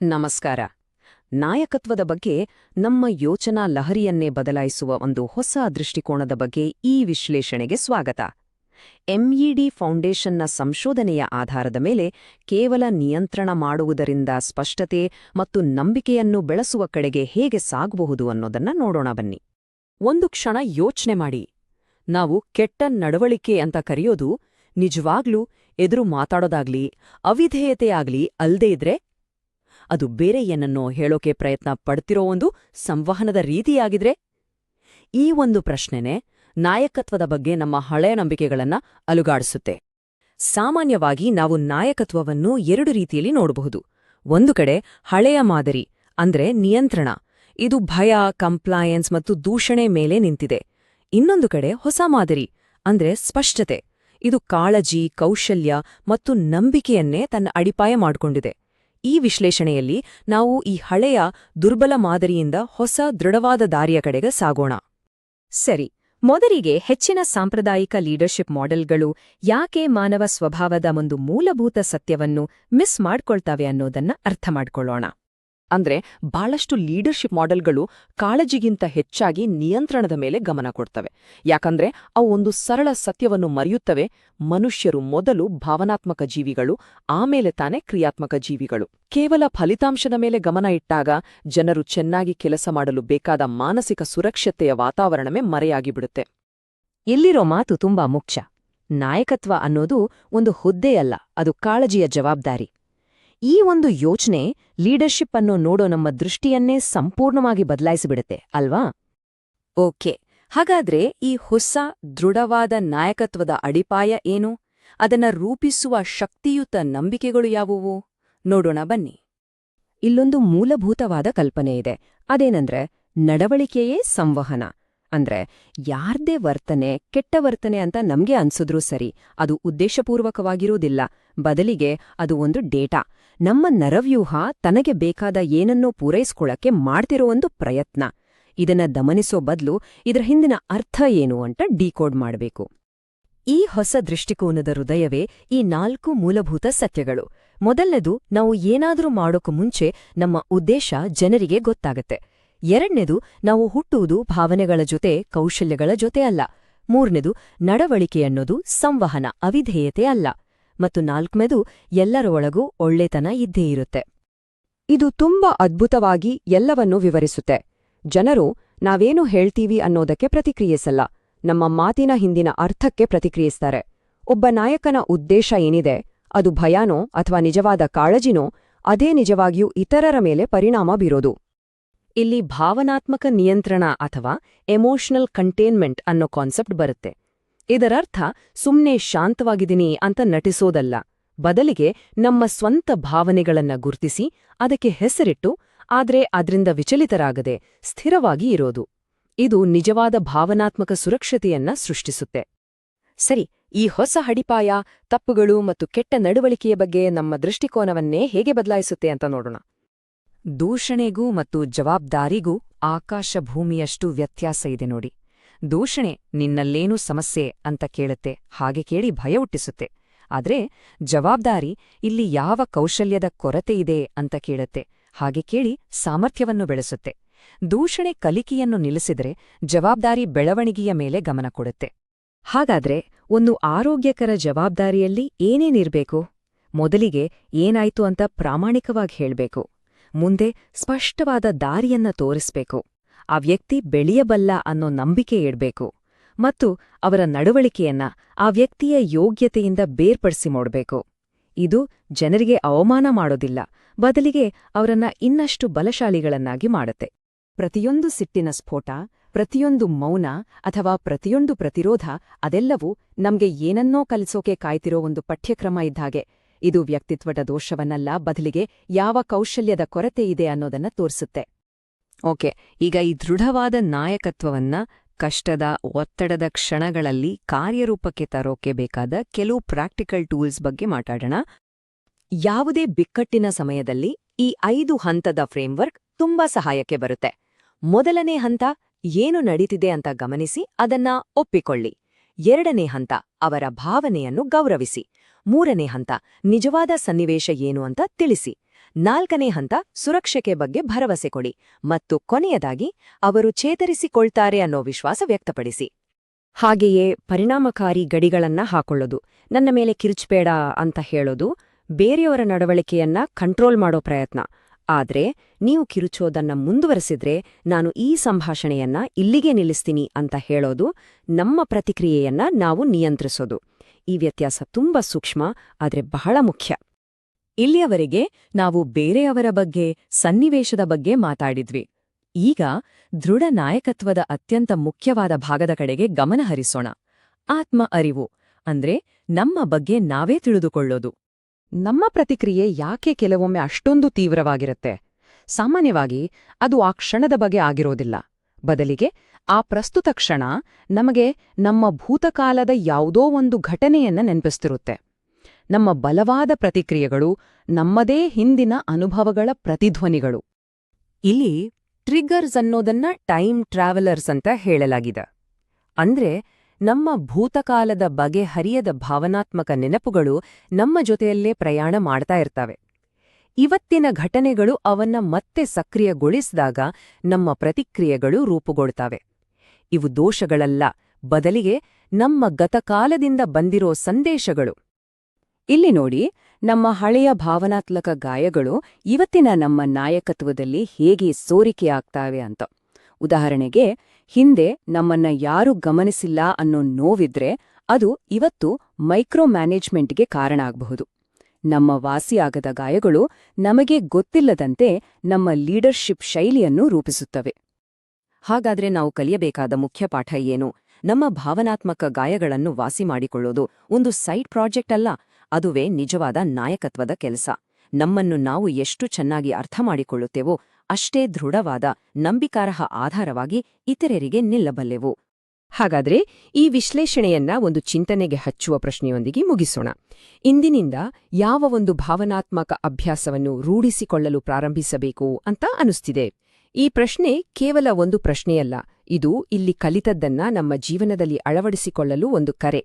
ನಮಸ್ಕಾರ. ನಾಯಕತ್ವದ ಬಗ್ಗೆ ನಮ್ಮ ಯೋಚನಾ ಲಹರಿಯನ್ನೇ ಬದಲಾಯಿಸುವ ಒಂದು ಹೊಸ ದೃಷ್ಟಿಕೋನದ ಬಗ್ಗೆ ಈ ವಿಶ್ಲೇಷಣೆಗೆ ಸ್ವಾಗತ. ಎಂಇಡಿ ಫೌಂಡೇಶನ್ನ ಸಂಶೋಧನೆಯ ಆಧಾರದ ಮೇಲೆ ಕೇವಲ ನಿಯಂತ್ರಣ ಮಾಡುವುದರಿಂದ ಸ್ಪಷ್ಟತೆ ಮತ್ತು ನಂಬಿಕೆಯನ್ನು ಬೆಳೆಸುವ ಕಡೆಗೆ ಹೇಗೆ ಸಾಗಬಹುದು ಅನ್ನೋದನ್ನ ನೋಡೋಣ ಬನ್ನಿ. ಒಂದು ಕ್ಷಣ ಯೋಚನೆ ಮಾಡಿ. ನಾವು ಕೆಟ್ಟ ನಡವಳಿಕೆ ಅಂತ ಕರೆಯೋದು ನಿಜವಾಗ್ಲೂ ಎದುರು ಮಾತಾಡೋದಾಗ್ಲಿ ಅವಿಧೇಯತೆಯಾಗ್ಲಿ ಅಲ್ದೇ ಇದ್ರೆ ಅದು ಬೇರೆ ಏನನ್ನೋ ಹೇಳೋಕೆ ಪ್ರಯತ್ನ ಪಡ್ತಿರೋ ಒಂದು ಸಂವಹನದ ರೀತಿಯಾಗಿದ್ರೆ? ಈ ಒಂದು ಪ್ರಶ್ನೆನೇ ನಾಯಕತ್ವದ ಬಗ್ಗೆ ನಮ್ಮ ಹಳೆಯ ನಂಬಿಕೆಗಳನ್ನ ಅಲುಗಾಡಿಸುತ್ತೆ. ಸಾಮಾನ್ಯವಾಗಿ ನಾವು ನಾಯಕತ್ವವನ್ನು ಎರಡು ರೀತಿಯಲ್ಲಿ ನೋಡಬಹುದು. ಒಂದು ಕಡೆ ಹಳೆಯ ಮಾದರಿ ಅಂದ್ರೆ ನಿಯಂತ್ರಣ, ಇದು ಭಯ, ಕಂಪ್ಲಾಯನ್ಸ್ ಮತ್ತು ದೂಷಣೆ ಮೇಲೆ ನಿಂತಿದೆ. ಇನ್ನೊಂದು ಕಡೆ ಹೊಸ ಮಾದರಿ ಅಂದ್ರೆ ಸ್ಪಷ್ಟತೆ, ಇದು ಕಾಳಜಿ, ಕೌಶಲ್ಯ ಮತ್ತು ನಂಬಿಕೆಯನ್ನೇ ತನ್ನ ಅಡಿಪಾಯ ಮಾಡಿಕೊಂಡಿದೆ. ಈ ವಿಶ್ಲೇಷಣೆಯಲ್ಲಿ ನಾವು ಈ ಹಳೆಯ ದುರ್ಬಲ ಮಾದರಿಯಿಂದ ಹೊಸ ದೃಢವಾದ ದಾರಿಯ ಕಡೆಗೆ ಸಾಗೋಣ. ಸರಿ, ಮೊದಲಿಗೆ ಹೆಚ್ಚಿನ ಸಾಂಪ್ರದಾಯಿಕ ಲೀಡರ್ಶಿಪ್ ಮಾಡೆಲ್ಗಳು ಯಾಕೆ ಮಾನವ ಸ್ವಭಾವದ ಒಂದು ಮೂಲಭೂತ ಸತ್ಯವನ್ನು ಮಿಸ್ ಮಾಡ್ಕೊಳ್ತವೆ ಅನ್ನೋದನ್ನ ಅರ್ಥ ಮಾಡ್ಕೊಳ್ಳೋಣ. ಅಂದ್ರೆ ಬಹಳಷ್ಟು ಲೀಡರ್ಶಿಪ್ ಮಾಡೆಲ್ಗಳು ಕಾಳಜಿಗಿಂತ ಹೆಚ್ಚಾಗಿ ನಿಯಂತ್ರಣದ ಮೇಲೆ ಗಮನ ಕೊಡ್ತವೆ. ಯಾಕಂದ್ರೆ ಅವು ಒಂದು ಸರಳ ಸತ್ಯವನ್ನು ಮರೆಯುತ್ತವೆ: ಮನುಷ್ಯರು ಮೊದಲು ಭಾವನಾತ್ಮಕ ಜೀವಿಗಳು, ಆಮೇಲೆ ತಾನೇ ಕ್ರಿಯಾತ್ಮಕ ಜೀವಿಗಳು. ಕೇವಲ ಫಲಿತಾಂಶದ ಮೇಲೆ ಗಮನ ಇಟ್ಟಾಗ ಜನರು ಚೆನ್ನಾಗಿ ಕೆಲಸ ಮಾಡಲು ಬೇಕಾದ ಮಾನಸಿಕ ಸುರಕ್ಷತೆಯ ವಾತಾವರಣವೇ ಮರೆಯಾಗಿಬಿಡುತ್ತೆ. ಇಲ್ಲಿರೋ ಮಾತು ತುಂಬಾ ಮುಖ್ಯ. ನಾಯಕತ್ವ ಅನ್ನೋದು ಒಂದು ಹುದ್ದೆಯಲ್ಲ, ಅದು ಕಾಳಜಿಯ ಜವಾಬ್ದಾರಿ. ಈ ಒಂದು ಯೋಚನೆ ಲೀಡರ್ಶಿಪ್ ಅನ್ನು ನೋಡೋ ನಮ್ಮ ದೃಷ್ಟಿಯನ್ನೇ ಸಂಪೂರ್ಣವಾಗಿ ಬದಲಾಯಿಸಿಬಿಡುತ್ತೆ ಅಲ್ವಾ? ಓಕೆ, ಹಾಗಾದ್ರೆ ಈ ಹೊಸ ದೃಢವಾದ ನಾಯಕತ್ವದ ಅಡಿಪಾಯ ಏನು? ಅದನ್ನ ರೂಪಿಸುವ ಶಕ್ತಿಯುತ ನಂಬಿಕೆಗಳು ಯಾವುವು? ನೋಡೋಣ ಬನ್ನಿ. ಇಲ್ಲೊಂದು ಮೂಲಭೂತವಾದ ಕಲ್ಪನೆ ಇದೆ. ಅದೇನಂದ್ರೆ ನಡವಳಿಕೆಯೇ ಸಂವಹನ. ಅಂದ್ರೆ ಯಾರ್ದೇ ವರ್ತನೆ ಕೆಟ್ಟ ವರ್ತನೆ ಅಂತ ನಮ್ಗೆ ಅನ್ಸಿದ್ರೂ ಸರಿ, ಅದು ಉದ್ದೇಶಪೂರ್ವಕವಾಗಿರುವುದಿಲ್ಲ. ಬದಲಿಗೆ ಅದು ಒಂದು ಡೇಟಾ, ನಮ್ಮ ನರವ್ಯೂಹ ತನಗೆ ಬೇಕಾದ ಏನನ್ನೋ ಪೂರೈಸ್ಕೊಳ್ಳಕ್ಕೆ ಮಾಡ್ತಿರೋ ಒಂದು ಪ್ರಯತ್ನ. ಇದನ್ನ ಗಮನಿಸೋ ಬದಲು ಇದರ ಹಿಂದಿನ ಅರ್ಥ ಏನು ಅಂತ ಡಿಕೋಡ್ ಮಾಡಬೇಕು. ಈ ಹೊಸ ದೃಷ್ಟಿಕೋನದ ಹೃದಯವೇ ಈ 4 ಮೂಲಭೂತ ಸತ್ಯಗಳು. ಮೊದಲನೇದು, ನಾವು ಏನಾದರೂ ಮಾಡೋಕು ಮುಂಚೆ ನಮ್ಮ ಉದ್ದೇಶ ಜನರಿಗೆ ಗೊತ್ತಾಗತ್ತೆ. ಎರಡನೇದು, ನಾವು ಹುಟ್ಟುವುದು ಭಾವನೆಗಳ ಜೊತೆ, ಕೌಶಲ್ಯಗಳ ಜೊತೆ ಅಲ್ಲ. ಮೂರನೇದು, ನಡವಳಿಕೆ ಅನ್ನೋದು ಸಂವಹನ, ಅವಿಧೇಯತೆ ಅಲ್ಲ. ಮತ್ತು ನಾಲ್ಕನೇದು, ಎಲ್ಲರ ಒಳಗೂ ಒಳ್ಳೆತನ ಇದ್ದೇ ಇರುತ್ತೆ. ಇದು ತುಂಬಾ ಅದ್ಭುತವಾಗಿ ಎಲ್ಲವನ್ನೂ ವಿವರಿಸುತ್ತೆ. ಜನರು ನಾವೇನು ಹೇಳ್ತೀವಿ ಅನ್ನೋದಕ್ಕೆ ಪ್ರತಿಕ್ರಿಯಿಸಲ್ಲ, ನಮ್ಮ ಮಾತಿನ ಹಿಂದಿನ ಅರ್ಥಕ್ಕೆ ಪ್ರತಿಕ್ರಿಯಿಸ್ತಾರೆ. ಒಬ್ಬ ನಾಯಕನ ಉದ್ದೇಶ ಏನಿದೆ, ಅದು ಭಯಾನೋ ಅಥವಾ ನಿಜವಾದ ಕಾಳಜಿನೋ, ಅದೇ ನಿಜವಾಗಿಯೂ ಇತರರ ಮೇಲೆ ಪರಿಣಾಮ ಬೀರೋದು. ಇಲ್ಲಿ ಭಾವನಾತ್ಮಕ ನಿಯಂತ್ರಣ ಅಥವಾ ಎಮೋಷನಲ್ ಕಂಟೇನ್ಮೆಂಟ್ ಅನ್ನೋ ಕಾನ್ಸೆಪ್ಟ್ ಬರುತ್ತೆ. ಇದರರ್ಥ ಸುಮ್ನೆ ಶಾಂತವಾಗಿದ್ದೀನಿ ಅಂತ ನಟಿಸೋದಲ್ಲ, ಬದಲಿಗೆ ನಮ್ಮ ಸ್ವಂತ ಭಾವನೆಗಳನ್ನ ಗುರ್ತಿಸಿ ಅದಕ್ಕೆ ಹೆಸರಿಟ್ಟು, ಆದ್ರೆ ಅದ್ರಿಂದ ವಿಚಲಿತರಾಗದೆ ಸ್ಥಿರವಾಗಿ ಇರೋದು. ಇದು ನಿಜವಾದ ಭಾವನಾತ್ಮಕ ಸುರಕ್ಷತೆಯನ್ನ ಸೃಷ್ಟಿಸುತ್ತೆ. ಸರಿ, ಈ ಹೊಸ ಅಡಿಪಾಯ ತಪ್ಪುಗಳು ಮತ್ತು ಕೆಟ್ಟ ನಡವಳಿಕೆಯ ಬಗ್ಗೆ ನಮ್ಮ ದೃಷ್ಟಿಕೋನವನ್ನೇ ಹೇಗೆ ಬದಲಾಯಿಸುತ್ತೆ ಅಂತ ನೋಡೋಣ. ದೂಷಣೆಗೂ ಮತ್ತು ಜವಾಬ್ದಾರಿಗೂ ಆಕಾಶ ಭೂಮಿಯಷ್ಟು ವ್ಯತ್ಯಾಸ ಇದೆ ನೋಡಿ. ದೂಷಣೆ ನಿನ್ನಲ್ಲೇನೂ ಸಮಸ್ಯೆ ಅಂತ ಕೇಳುತ್ತೆ, ಹಾಗೆ ಕೇಳಿ ಭಯ ಹುಟ್ಟಿಸುತ್ತೆ. ಆದ್ರೆ ಜವಾಬ್ದಾರಿ ಇಲ್ಲಿ ಯಾವ ಕೌಶಲ್ಯದ ಕೊರತೆ ಇದೆ ಅಂತ ಕೇಳುತ್ತೆ, ಹಾಗೆ ಕೇಳಿ ಸಾಮರ್ಥ್ಯವನ್ನು ಬೆಳೆಸುತ್ತೆ. ದೂಷಣೆ ಕಲಿಕೆಯನ್ನು ನಿಲ್ಲಿಸಿದ್ರೆ, ಜವಾಬ್ದಾರಿ ಬೆಳವಣಿಗೆಯ ಮೇಲೆ ಗಮನ ಕೊಡುತ್ತೆ. ಹಾಗಾದ್ರೆ ಒಂದು ಆರೋಗ್ಯಕರ ಜವಾಬ್ದಾರಿಯಲ್ಲಿ ಏನೇನಿರ್ಬೇಕು? ಮೊದಲಿಗೆ ಏನಾಯ್ತು ಅಂತ ಪ್ರಾಮಾಣಿಕವಾಗಿ ಹೇಳ್ಬೇಕು. ಮುಂದೆ ಸ್ಪಷ್ಟವಾದ ದಾರಿಯನ್ನ ತೋರಿಸ್ಬೇಕು. ಆ ವ್ಯಕ್ತಿ ಬೆಳೆಯಬಲ್ಲ ಅನ್ನೋ ನಂಬಿಕೆ ಇಡ್ಬೇಕು. ಮತ್ತು ಅವರ ನಡವಳಿಕೆಯನ್ನ ಆ ವ್ಯಕ್ತಿಯ ಯೋಗ್ಯತೆಯಿಂದ ಬೇರ್ಪಡಿಸಿ ನೋಡ್ಬೇಕು. ಇದು ಜನರಿಗೆ ಅವಮಾನ ಮಾಡೋದಿಲ್ಲ, ಬದಲಿಗೆ ಅವರನ್ನ ಇನ್ನಷ್ಟು ಬಲಶಾಲಿಗಳನ್ನಾಗಿ ಮಾಡುತ್ತೆ. ಪ್ರತಿಯೊಂದು ಸಿಟ್ಟಿನ ಸ್ಫೋಟ, ಪ್ರತಿಯೊಂದು ಮೌನ ಅಥವಾ ಪ್ರತಿಯೊಂದು ಪ್ರತಿರೋಧ, ಅದೆಲ್ಲವೂ ನಮ್ಗೆ ಏನನ್ನೋ ಕಲಿಸೋಕೆ ಕಾಯ್ತಿರೋ ಒಂದು ಪಠ್ಯಕ್ರಮ ಇದ್ದಾಗೆ. ಇದು ವ್ಯಕ್ತಿತ್ವದ ದೋಷವನ್ನಲ್ಲ, ಬದಲಿಗೆ ಯಾವ ಕೌಶಲ್ಯದ ಕೊರತೆ ಇದೆ ಅನ್ನೋದನ್ನ ತೋರಿಸುತ್ತೆ. ಓಕೆ, ಈಗ ಈ ದೃಢವಾದ ನಾಯಕತ್ವವನ್ನ ಕಷ್ಟದ, ಒತ್ತಡದ ಕ್ಷಣಗಳಲ್ಲಿ ಕಾರ್ಯರೂಪಕ್ಕೆ ತರೋಕೆ ಬೇಕಾದ ಕೆಲವು ಪ್ರಾಕ್ಟಿಕಲ್ ಟೂಲ್ಸ್ ಬಗ್ಗೆ ಮಾತಾಡೋಣ. ಯಾವುದೇ ಬಿಕ್ಕಟ್ಟಿನ ಸಮಯದಲ್ಲಿ ಈ 5 ಹಂತದ ಫ್ರೇಮ್ವರ್ಕ್ ತುಂಬಾ ಸಹಾಯಕ್ಕೆ ಬರುತ್ತೆ. ಮೊದಲನೇ ಹಂತ, ಏನು ನಡೀತಿದೆ ಅಂತ ಗಮನಿಸಿ ಅದನ್ನ ಒಪ್ಪಿಕೊಳ್ಳಿ. ಎರಡನೇ ಹಂತ, ಅವರ ಭಾವನೆಯನ್ನು ಗೌರವಿಸಿ. ಮೂರನೇ ಹಂತ, ನಿಜವಾದ ಸನ್ನಿವೇಶ ಏನು ಅಂತ ತಿಳಿಸಿ. 4ನೇ ಹಂತ ಸುರಕ್ಷತೆ ಬಗ್ಗೆ ಭರವಸೆ ಕೊಡಿ ಮತ್ತು ಕೊನೆಯದಾಗಿ ಅವರು ಚೇತರಿಸಿಕೊಳ್ತಾರೆ ಅನ್ನೋ ವಿಶ್ವಾಸ ವ್ಯಕ್ತಪಡಿಸಿ. ಹಾಗೆಯೇ ಪರಿಣಾಮಕಾರಿ ಗಡಿಗಳನ್ನ ಹಾಕೊಳ್ಳೋದು, ನನ್ನ ಮೇಲೆ ಕಿರುಚಬೇಡ ಅಂತ ಹೇಳೋದು, ಬೇರೆಯವರ ನಡವಳಿಕೆಯನ್ನ ಕಂಟ್ರೋಲ್ ಮಾಡೋ ಪ್ರಯತ್ನ. ಆದ್ರೆ ನೀವು ಕಿರುಚೋದನ್ನ ಮುಂದುವರೆಸಿದ್ರೆ ನಾನು ಈ ಸಂಭಾಷಣೆಯನ್ನ ಇಲ್ಲಿಗೆ ನಿಲ್ಲಿಸ್ತೀನಿ ಅಂತ ಹೇಳೋದು, ನಮ್ಮ ಪ್ರತಿಕ್ರಿಯೆಯನ್ನ ನಾವು ನಿಯಂತ್ರಿಸೋದು. ಈ ವ್ಯತ್ಯಾಸ ತುಂಬಾ ಸೂಕ್ಷ್ಮ, ಆದ್ರೆ ಬಹಳ ಮುಖ್ಯ. ಇಲ್ಲಿಯವರೆಗೆ ನಾವು ಬೇರೆಯವರ ಬಗ್ಗೆ, ಸನ್ನಿವೇಶದ ಬಗ್ಗೆ ಮಾತಾಡಿದ್ವಿ. ಈಗ ದೃಢ ನಾಯಕತ್ವದ ಅತ್ಯಂತ ಮುಖ್ಯವಾದ ಭಾಗದ ಕಡೆಗೆ ಗಮನಹರಿಸೋಣ. ಆತ್ಮ ಅರಿವು ಅಂದ್ರೆ ನಮ್ಮ ಬಗ್ಗೆ ನಾವೇ ತಿಳಿದುಕೊಳ್ಳೋದು. ನಮ್ಮ ಪ್ರತಿಕ್ರಿಯೆ ಯಾಕೆ ಕೆಲವೊಮ್ಮೆ ಅಷ್ಟೊಂದು ತೀವ್ರವಾಗಿರುತ್ತೆ? ಸಾಮಾನ್ಯವಾಗಿ ಅದು ಆ ಕ್ಷಣದ ಬಗ್ಗೆ ಆಗಿರೋದಿಲ್ಲ. ಬದಲಿಗೆ ಆ ಪ್ರಸ್ತುತ ಕ್ಷಣ ನಮಗೆ ನಮ್ಮ ಭೂತಕಾಲದ ಯಾವುದೋ ಒಂದು ಘಟನೆಯನ್ನ ನೆನಪಿಸ್ತಿರುತ್ತೆ. ನಮ್ಮ ಬಲವಾದ ಪ್ರತಿಕ್ರಿಯೆಗಳು ನಮ್ಮದೇ ಹಿಂದಿನ ಅನುಭವಗಳ ಪ್ರತಿಧ್ವನಿಗಳು. ಇಲ್ಲಿ ಟ್ರಿಗರ್ಸ್ ಅನ್ನೋದನ್ನ ಟೈಮ್ ಟ್ರಾವೆಲರ್ಸ್ ಅಂತ ಹೇಳಲಾಗಿದೆ. ಅಂದ್ರೆ ನಮ್ಮ ಭೂತಕಾಲದ ಬಗೆಹರಿಯದ ಭಾವನಾತ್ಮಕ ನೆನಪುಗಳು ನಮ್ಮ ಜೊತೆಯಲ್ಲೇ ಪ್ರಯಾಣ ಮಾಡ್ತಾ ಇರ್ತವೆ. ಇವತ್ತಿನ ಘಟನೆಗಳು ಅವನ್ನ ಮತ್ತೆ ಸಕ್ರಿಯಗೊಳಿಸಿದಾಗ ನಮ್ಮ ಪ್ರತಿಕ್ರಿಯೆಗಳು ರೂಪುಗೊಳ್ತವೆ. ಇವು ದೋಷಗಳಲ್ಲ, ಬದಲಿಗೆ ನಮ್ಮ ಗತಕಾಲದಿಂದ ಬಂದಿರೋ ಸಂದೇಶಗಳು. ಇಲ್ಲಿ ನೋಡಿ, ನಮ್ಮ ಹಳೆಯ ಭಾವನಾತ್ಮಕ ಗಾಯಗಳು ಇವತ್ತಿನ ನಮ್ಮ ನಾಯಕತ್ವದಲ್ಲಿ ಹೇಗೆ ಸೋರಿಕೆಯಾಗ್ತಾವೆ ಅಂತ. ಉದಾಹರಣೆಗೆ, ಹಿಂದೆ ನಮ್ಮನ್ನ ಯಾರೂ ಗಮನಿಸಿಲ್ಲ ಅನ್ನೋ ನೋವಿದ್ರೆ ಅದು ಇವತ್ತು ಮೈಕ್ರೋ ಮ್ಯಾನೇಜ್ಮೆಂಟ್ಗೆ ಕಾರಣ ಆಗಬಹುದು. ನಮ್ಮ ವಾಸಿಯಾಗದ ಗಾಯಗಳು ನಮಗೆ ಗೊತ್ತಿಲ್ಲದಂತೆ ನಮ್ಮ ಲೀಡರ್ಶಿಪ್ ಶೈಲಿಯನ್ನು ರೂಪಿಸುತ್ತವೆ. ಹಾಗಾದ್ರೆ ನಾವು ಕಲಿಯಬೇಕಾದ ಮುಖ್ಯ ಪಾಠ ಏನು? ನಮ್ಮ ಭಾವನಾತ್ಮಕ ಗಾಯಗಳನ್ನು ವಾಸಿ ಮಾಡಿಕೊಳ್ಳೋದು ಒಂದು ಸೈಡ್ ಪ್ರಾಜೆಕ್ಟ್ ಅಲ್ಲ, ಅದುವೇ ನಿಜವಾದ ನಾಯಕತ್ವದ ಕೆಲಸ. ನಮ್ಮನ್ನು ನಾವು ಎಷ್ಟು ಚೆನ್ನಾಗಿ ಅರ್ಥ ಮಾಡಿಕೊಳ್ಳುತ್ತೇವೋ ಅಷ್ಟೇ ದೃಢವಾದ, ನಂಬಿಕಾರ್ಹ ಆಧಾರವಾಗಿ ಇತರರಿಗೆ ನಿಲ್ಲಬಲ್ಲೆವು. ಹಾಗಾದ್ರೆ ಈ ವಿಶ್ಲೇಷಣೆಯನ್ನ ಒಂದು ಚಿಂತನೆಗೆ ಹಚ್ಚುವ ಪ್ರಶ್ನೆಯೊಂದಿಗೆ ಮುಗಿಸೋಣ. ಇಂದಿನಿಂದ ಯಾವ ಒಂದು ಭಾವನಾತ್ಮಕ ಅಭ್ಯಾಸವನ್ನು ರೂಢಿಸಿಕೊಳ್ಳಲು ಪ್ರಾರಂಭಿಸಬೇಕು ಅಂತ ಅನಿಸ್ತಿದೆ? ಈ ಪ್ರಶ್ನೆ ಕೇವಲ ಒಂದು ಪ್ರಶ್ನೆಯಲ್ಲ, ಇದು ಇಲ್ಲಿ ಕಲಿತದ್ದನ್ನ ನಮ್ಮ ಜೀವನದಲ್ಲಿ ಅಳವಡಿಸಿಕೊಳ್ಳಲು ಒಂದು ಕರೆ.